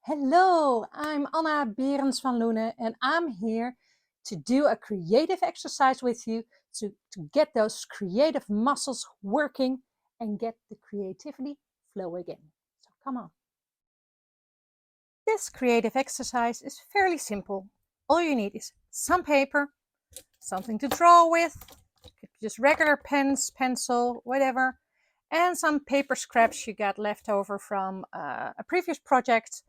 Hello, I'm Anna Berends van Loenen and I'm here to do a creative exercise with you to get those creative muscles working and get the creativity flow again. So come on. This creative exercise is fairly simple. All you need is some paper, something to draw with, just regular pens, pencil, whatever, and some paper scraps you got left over from a previous project,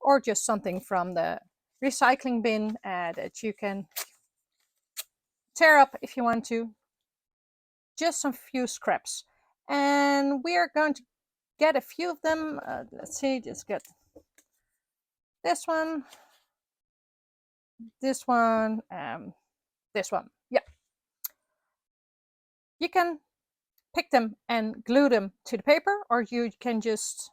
or just something from the recycling bin that you can tear up if you want to. Just some few scraps. And we are going to get a few of them. Let's see, just get this one, this one, this one. Yeah. You can pick them and glue them to the paper, or you can just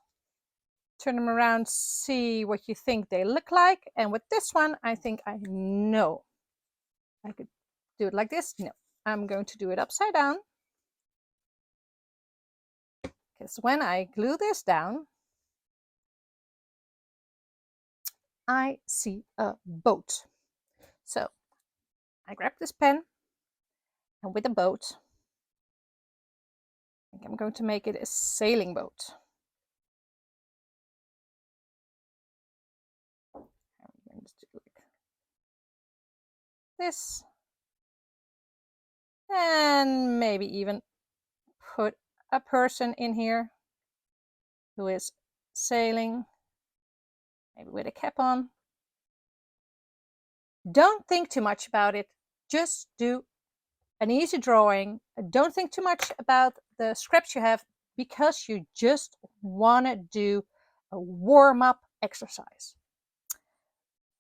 turn them around, see what you think they look like. And with this one, I think I know. I could do it like this. No, I'm going to do it upside down. Because when I glue this down, I see a boat. So I grab this pen, and with the boat, I think I'm going to make it a sailing boat. I'm going to do like this. And maybe even put a person in here who is sailing, maybe with a cap on. Don't think too much about it. Just do an easy drawing. Don't think too much about the scraps you have, because you just want to do a warm-up exercise.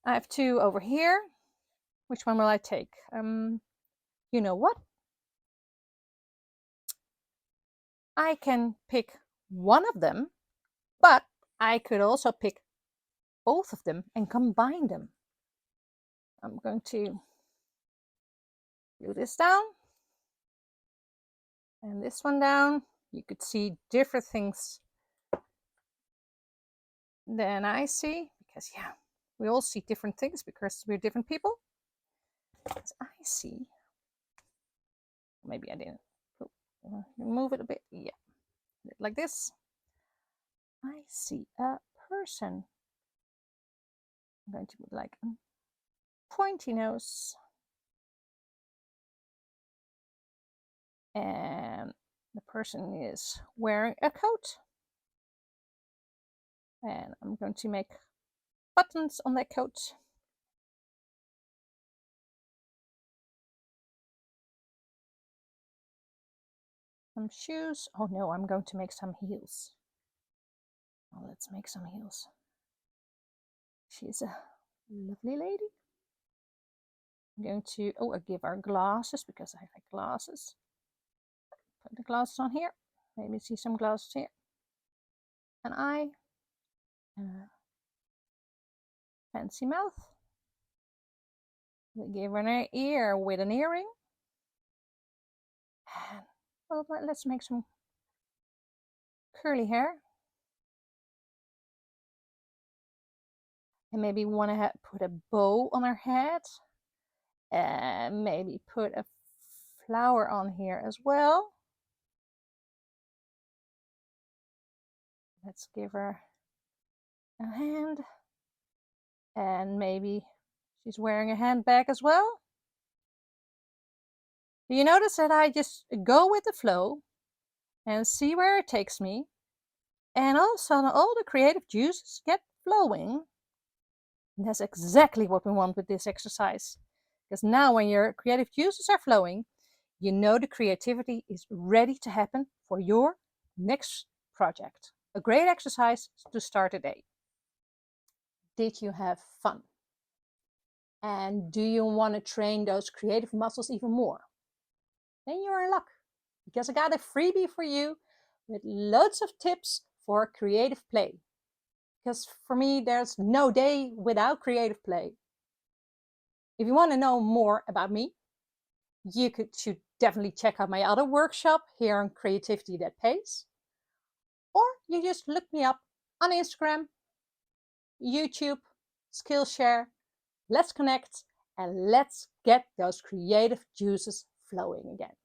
I have two over here. Which one will I take? You know what? I can pick one of them, but I could also pick both of them and combine them. I'm going to glue this down and this one down. You could see different things than I see, because yeah, we all see different things because we're different people. As I see, maybe I didn't move it a bit. Yeah, like this. I see a person. I'm going to put like a pointy nose. And the person is wearing a coat. And I'm going to make buttons on that coat. Some shoes. Oh no, I'm going to make some heels. Well, let's make some heels. She's a lovely lady. I'm going to, I give her glasses because I like glasses. Put the glasses on here. Maybe see some glasses here. An eye. Fancy mouth. We give her an ear with an earring. And, well, let's make some curly hair. And maybe want to put a bow on her head. And maybe put a flower on here as well. Let's give her a hand. And maybe she's wearing a handbag as well. Do you notice that I just go with the flow and see where it takes me? And all of a sudden, all the creative juices get flowing. And that's exactly what we want with this exercise. Because now when your creative juices are flowing, you know the creativity is ready to happen for your next project. A great exercise to start a day. Did you have fun? And do you want to train those creative muscles even more? Then you're in luck, because I got a freebie for you with loads of tips for creative play. Because for me, there's no day without creative play. If you want to know more about me, you should definitely check out my other workshop here on Creativity That Pays. Or you just look me up on Instagram. YouTube, Skillshare. Let's connect and let's get those creative juices flowing again.